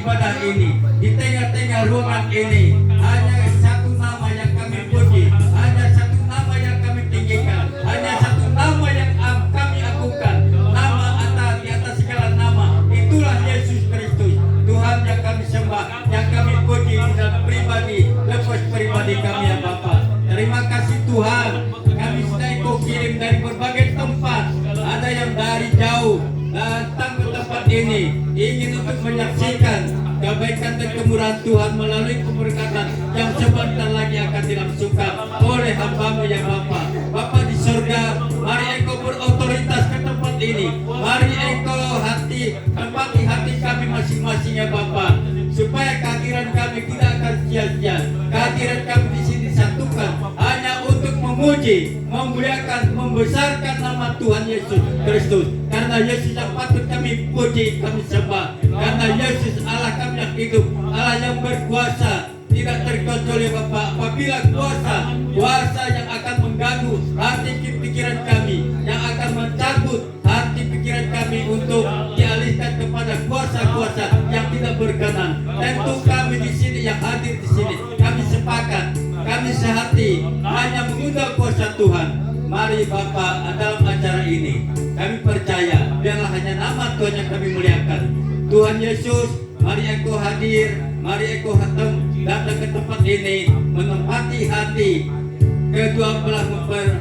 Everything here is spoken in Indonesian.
ibadah ini, di tengah-tengah ruangan ini, hanya satu nama yang kami puji, hanya satu nama yang kami tinggikan, hanya satu nama yang kami agungkan, nama atas di atas segala nama, itulah Yesus Kristus, Tuhan yang kami sembah, yang kami puji di dalam pribadi, lepas pribadi kami ya Bapa. Terima kasih Tuhan, kami sudah Engkau kirim dari berbagai tempat, ada yang dari jauh datang ke tempat ini, ingin untuk menyaksikan kebaikan dan kemurahan Tuhan melalui pemberkatan yang sebentar lagi akan dilangsungkan oleh hamba-Mu ya Bapa. Bapa di surga, mari Engkau berotoritas ke tempat ini, mari Engkau tempati hati kami masing-masing ya Bapa, supaya kehadiran kami tidak akan sia-sia. Kehadiran kami di sini disatukan hanya untuk memuji, memuliakan, membesarkan nama Tuhan Yesus Kristus. Karena Yesus yang patut kami puji, kami sembah. Karena Yesus Allah kami yang hidup, Allah yang berkuasa, tidak terkecuali Bapa. Apabila kuasa yang akan mengganggu hati pikiran kami, yang akan mencabut hati pikiran kami untuk dialihkan kepada kuasa-kuasa yang tidak berkenan, tentu kami di sini yang hadir di sini, kami sepakat, kami sehati hanya mengundang kuasa Tuhan. Mari Bapa, dalam acara ini kami percaya biarlah hanya nama Tuhan yang kami muliakan. Tuhan Yesus, mari Engkau hadir, mari Engkau datang ke tempat ini, menempati hati kedua belah mempelai